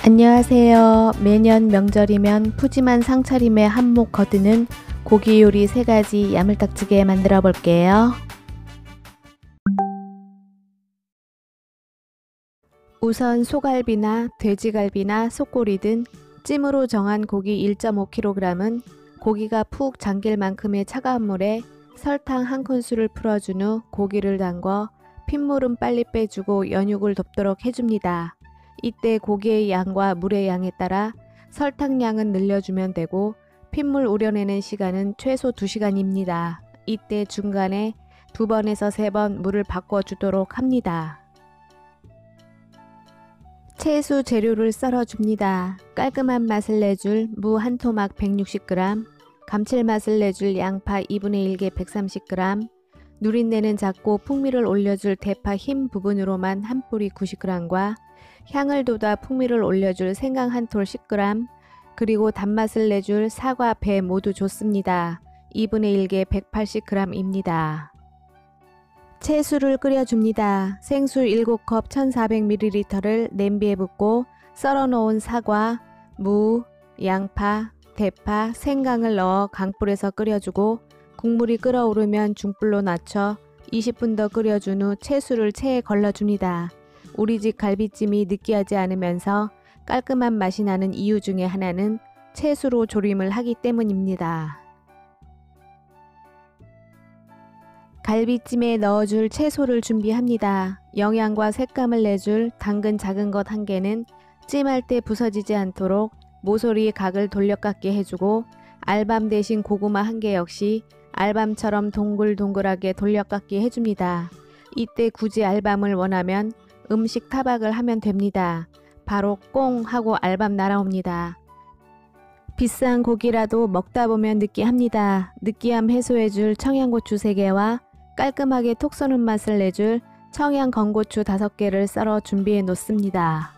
안녕하세요. 매년 명절이면 푸짐한 상차림에 한몫 거두는 고기 요리 3가지 야물딱지게 만들어 볼게요. 우선 소갈비나 돼지갈비나 속골이든 찜으로 정한 고기 1.5kg은 고기가 푹 잠길 만큼의 차가운 물에 설탕 1큰술을 풀어준 후 고기를 담궈 핏물은 빨리 빼주고 연육을 돕도록 해줍니다. 이때 고기의 양과 물의 양에 따라 설탕 양은 늘려주면 되고 핏물 우려내는 시간은 최소 2시간입니다. 이때 중간에 2번에서 3번 물을 바꿔주도록 합니다. 채수 재료를 썰어줍니다. 깔끔한 맛을 내줄 무 1토막 160g, 감칠맛을 내줄 양파 2분의 1개 130g, 누린내는 작고 풍미를 올려줄 대파 흰 부분으로만 한 뿌리 90g과 향을 돋아 풍미를 올려줄 생강 1톨 10g, 그리고 단맛을 내줄 사과, 배 모두 좋습니다. 2분의 1개 180g입니다. 채수를 끓여줍니다. 생수 7컵 1400ml를 냄비에 붓고 썰어놓은 사과, 무, 양파, 대파, 생강을 넣어 강불에서 끓여주고 국물이 끓어오르면 중불로 낮춰 20분 더 끓여준 후 채수를 체에 걸러줍니다. 우리집 갈비찜이 느끼하지 않으면서 깔끔한 맛이 나는 이유 중에 하나는 채수로 조림을 하기 때문입니다. 갈비찜에 넣어줄 채소를 준비합니다. 영양과 색감을 내줄 당근 작은 것 1개는 찜할 때 부서지지 않도록 모서리 각을 돌려깎게 해주고 알밤 대신 고구마 1개 역시 알밤처럼 동글동글하게 돌려깎기 해줍니다. 이때 굳이 알밤을 원하면 음식 타박을 하면 됩니다. 바로 꽁 하고 알밤 날아옵니다. 비싼 고기라도 먹다 보면 느끼합니다. 느끼함 해소해줄 청양고추 3개와 깔끔하게 톡 쏘는 맛을 내줄 청양 건고추 5개를 썰어 준비해 놓습니다.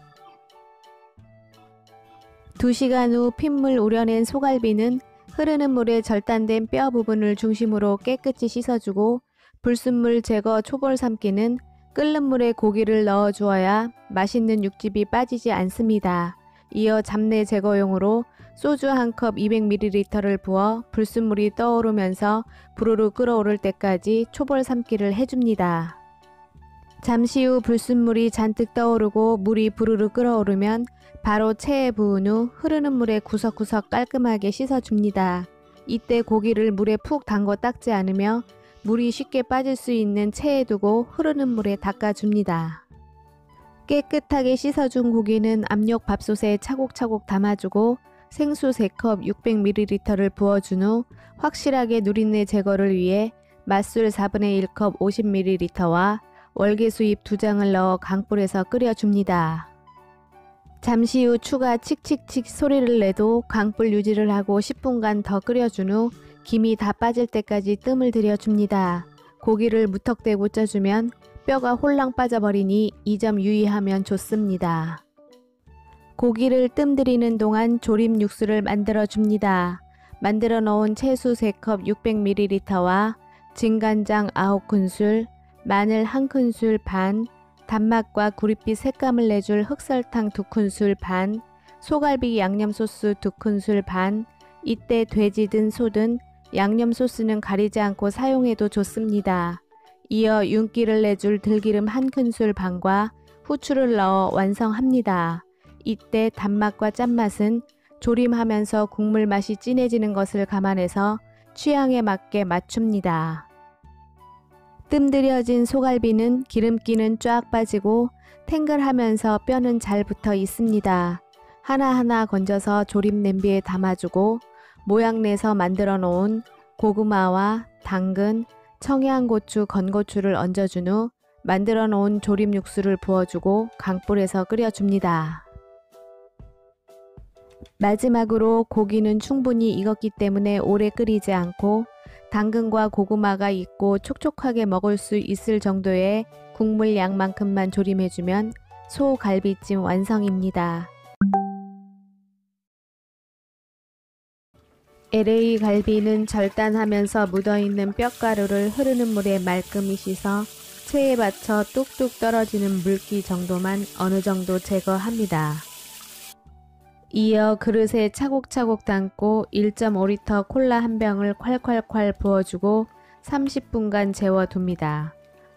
2시간 후 핏물 우려낸 소갈비는 흐르는 물에 절단된 뼈 부분을 중심으로 깨끗이 씻어주고 불순물 제거 초벌 삶기는 끓는 물에 고기를 넣어 주어야 맛있는 육즙이 빠지지 않습니다. 이어 잡내 제거용으로 소주 1컵 200ml를 부어 불순물이 떠오르면서 부르르 끓어오를 때까지 초벌 삶기를 해줍니다. 잠시 후 불순물이 잔뜩 떠오르고 물이 부르르 끓어오르면 바로 체에 부은 후 흐르는 물에 구석구석 깔끔하게 씻어줍니다. 이때 고기를 물에 푹 담궈 닦지 않으며 물이 쉽게 빠질 수 있는 체에 두고 흐르는 물에 닦아줍니다. 깨끗하게 씻어준 고기는 압력 밥솥에 차곡차곡 담아주고 생수 3컵 600ml를 부어준 후 확실하게 누린내 제거를 위해 맛술 4분의 1컵 50ml와 월계수잎 2장을 넣어 강불에서 끓여줍니다. 잠시 후 추가 칙칙칙 소리를 내도 강불 유지를 하고 10분간 더 끓여준 후 김이 다 빠질 때까지 뜸을 들여줍니다. 고기를 무턱대고 쪄주면 뼈가 홀랑 빠져버리니 이 점 유의하면 좋습니다. 고기를 뜸 들이는 동안 조림 육수를 만들어 줍니다. 만들어 놓은 채수 3컵 600ml와 진간장 9큰술, 마늘 1큰술 반, 단맛과 구릿빛 색감을 내줄 흑설탕 2큰술 반, 소갈비 양념소스 2큰술 반, 이때 돼지든 소든 양념소스는 가리지 않고 사용해도 좋습니다. 이어 윤기를 내줄 들기름 1큰술 반과 후추를 넣어 완성합니다. 이때 단맛과 짠맛은 조림하면서 국물 맛이 진해지는 것을 감안해서 취향에 맞게 맞춥니다. 뜸 들여진 소갈비는 기름기는 쫙 빠지고 탱글하면서 뼈는 잘 붙어 있습니다. 하나하나 건져서 조림 냄비에 담아주고 모양 내서 만들어 놓은 고구마와 당근, 청양고추, 건고추를 얹어준 후 만들어 놓은 조림 육수를 부어주고 강불에서 끓여줍니다. 마지막으로 고기는 충분히 익었기 때문에 오래 끓이지 않고 당근과 고구마가 익고 촉촉하게 먹을 수 있을 정도의 국물 양만큼만 조림해주면 소갈비찜 완성입니다. LA 갈비는 절단하면서 묻어있는 뼈가루를 흐르는 물에 말끔히 씻어 체에 받쳐 뚝뚝 떨어지는 물기 정도만 어느 정도 제거합니다. 이어 그릇에 차곡차곡 담고 1.5리터 콜라 한 병을 콸콸콸 부어주고 30분간 재워둡니다.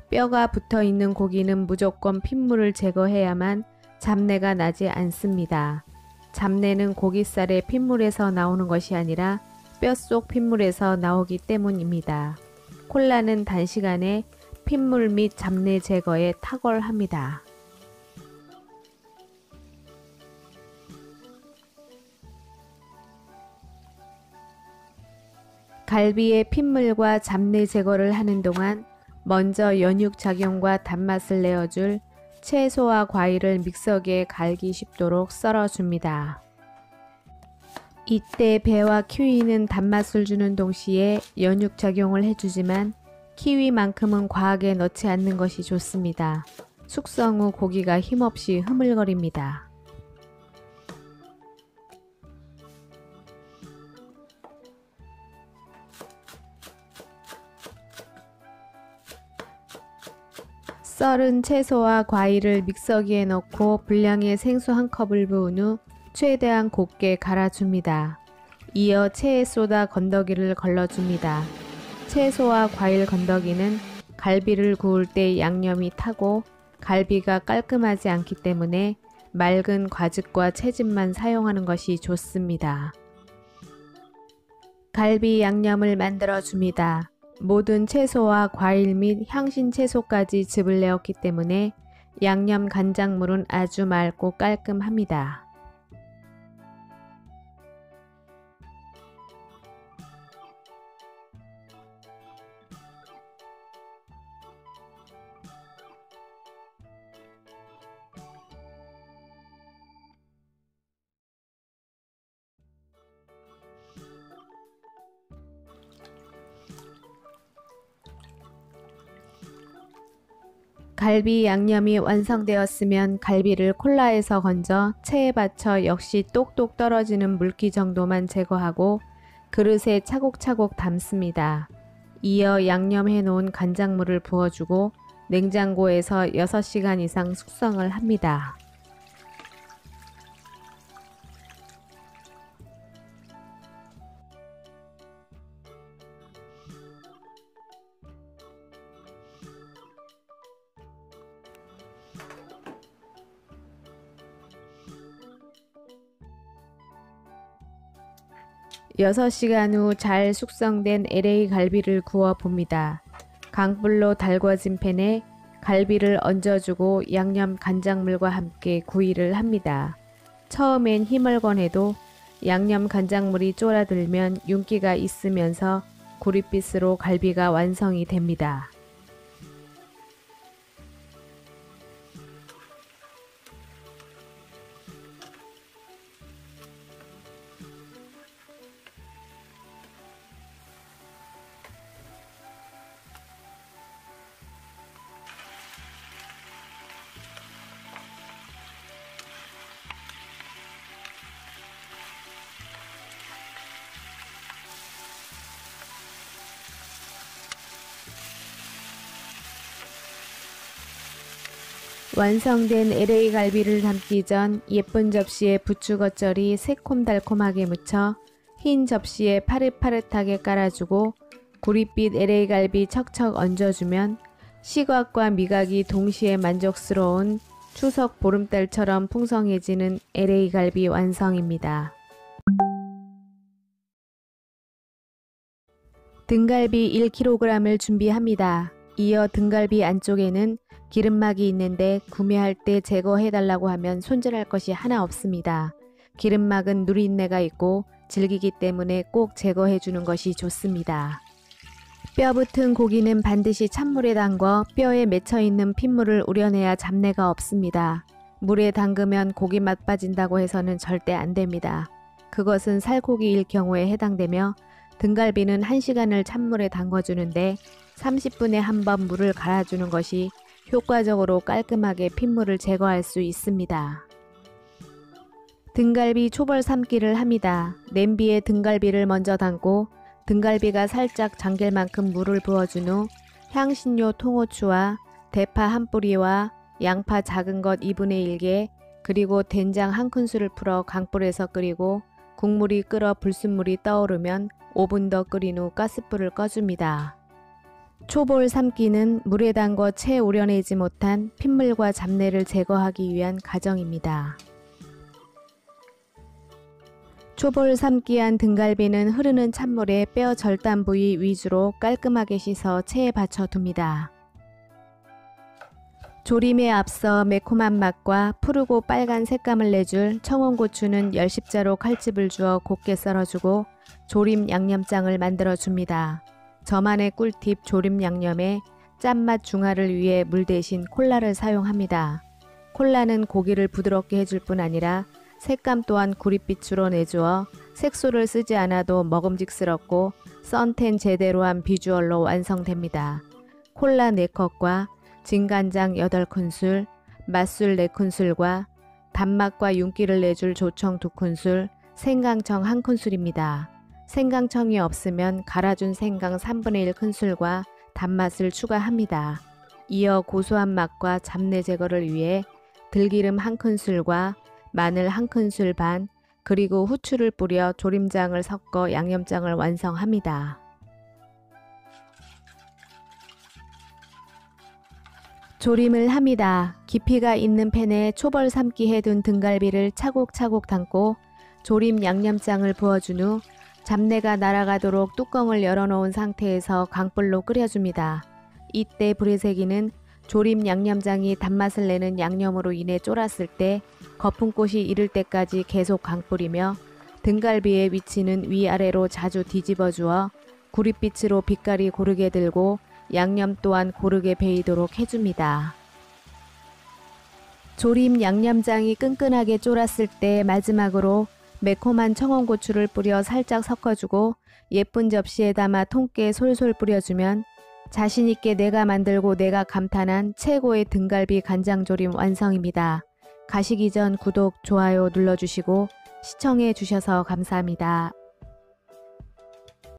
뼈가 붙어있는 고기는 무조건 핏물을 제거해야만 잡내가 나지 않습니다. 잡내는 고기살의 핏물에서 나오는 것이 아니라 뼛속 핏물에서 나오기 때문입니다. 콜라는 단시간에 핏물 및 잡내 제거에 탁월합니다. 갈비의 핏물과 잡내 제거를 하는 동안 먼저 연육작용과 단맛을 내어줄 채소와 과일을 믹서기에 갈기 쉽도록 썰어줍니다. 이때 배와 키위는 단맛을 주는 동시에 연육작용을 해주지만 키위만큼은 과하게 넣지 않는 것이 좋습니다. 숙성 후 고기가 힘없이 흐물거립니다. 썰은 채소와 과일을 믹서기에 넣고 분량의 생수 한 컵을 부은 후 최대한 곱게 갈아줍니다. 이어 체에 쏟아 건더기를 걸러줍니다. 채소와 과일 건더기는 갈비를 구울 때 양념이 타고 갈비가 깔끔하지 않기 때문에 맑은 과즙과 채즙만 사용하는 것이 좋습니다. 갈비 양념을 만들어 줍니다. 모든 채소와 과일 및 향신 채소까지 즙을 내었기 때문에 양념 간장물은 아주 맑고 깔끔합니다. 갈비 양념이 완성되었으면 갈비를 콜라에서 건져 체에 받쳐 역시 똑똑 떨어지는 물기 정도만 제거하고 그릇에 차곡차곡 담습니다. 이어 양념해 놓은 간장물을 부어주고 냉장고에서 6시간 이상 숙성을 합니다. 여섯 시간 후 잘 숙성된 LA 갈비를 구워 봅니다. 강불로 달궈진 팬에 갈비를 얹어주고 양념 간장물과 함께 구이를 합니다. 처음엔 힘을 권해도 양념 간장물이 쫄아들면 윤기가 있으면서 구릿빛으로 갈비가 완성이 됩니다. 완성된 LA 갈비를 담기 전 예쁜 접시에 부추 겉절이 새콤달콤하게 묻혀 흰 접시에 파릇파릇하게 깔아주고 구릿빛 LA 갈비 척척 얹어주면 시각과 미각이 동시에 만족스러운 추석 보름달처럼 풍성해지는 LA 갈비 완성입니다. 등갈비 1kg을 준비합니다. 이어 등갈비 안쪽에는 기름막이 있는데 구매할 때 제거해달라고 하면 손질할 것이 하나 없습니다. 기름막은 누린내가 있고 질기기 때문에 꼭 제거해주는 것이 좋습니다. 뼈 붙은 고기는 반드시 찬물에 담궈 뼈에 맺혀있는 핏물을 우려내야 잡내가 없습니다. 물에 담그면 고기 맛 빠진다고 해서는 절대 안됩니다. 그것은 살코기일 경우에 해당되며 등갈비는 1시간을 찬물에 담궈주는데 30분에 한 번 물을 갈아주는 것이 효과적으로 깔끔하게 핏물을 제거할 수 있습니다. 등갈비 초벌 삶기를 합니다. 냄비에 등갈비를 먼저 담고 등갈비가 살짝 잠길 만큼 물을 부어준 후 향신료 통후추와 대파 한 뿌리와 양파 작은 것 2분의 1개 그리고 된장 1큰술을 풀어 강불에서 끓이고 국물이 끓어 불순물이 떠오르면 5분 더 끓인 후 가스불을 꺼줍니다. 초볼 삶기는 물에 담궈 채 우려내지 못한 핏물과 잡내를 제거하기 위한 과정입니다. 초볼 삶기한 등갈비는 흐르는 찬물에 뼈 절단 부위 위주로 깔끔하게 씻어 체에 받쳐둡니다. 조림에 앞서 매콤한 맛과 푸르고 빨간 색감을 내줄 청원고추는 10십자로 칼집을 주어 곱게 썰어주고 조림 양념장을 만들어줍니다. 저만의 꿀팁 조림 양념에 짠맛 중화를 위해 물 대신 콜라를 사용합니다. 콜라는 고기를 부드럽게 해줄 뿐 아니라 색감 또한 구릿빛으로 내주어 색소를 쓰지 않아도 먹음직스럽고 썬텐 제대로 한 비주얼로 완성됩니다. 콜라 4컵과 진간장 8큰술, 맛술 4큰술과 단맛과 윤기를 내줄 조청 2큰술, 생강청 1큰술입니다. 생강청이 없으면 갈아준 생강 1/3 큰술과 단맛을 추가합니다. 이어 고소한 맛과 잡내 제거를 위해 들기름 1큰술과 마늘 1큰술 반, 그리고 후추를 뿌려 조림장을 섞어 양념장을 완성합니다. 조림을 합니다. 깊이가 있는 팬에 초벌 삶기 해둔 등갈비를 차곡차곡 담고 조림 양념장을 부어준 후 잡내가 날아가도록 뚜껑을 열어놓은 상태에서 강불로 끓여줍니다. 이때 불의 세기는 조림 양념장이 단맛을 내는 양념으로 인해 쫄았을 때 거품꽃이 이를 때까지 계속 강불이며 등갈비의 위치는 위아래로 자주 뒤집어 주어 구릿빛으로 빛깔이 고르게 들고 양념 또한 고르게 배이도록 해줍니다. 조림 양념장이 끈끈하게 쫄았을 때 마지막으로 매콤한 청원고추를 뿌려 살짝 섞어주고 예쁜 접시에 담아 통깨 솔솔 뿌려주면 자신있게 내가 만들고 내가 감탄한 최고의 등갈비 간장조림 완성입니다. 가시기 전 구독, 좋아요 눌러주시고 시청해 주셔서 감사합니다.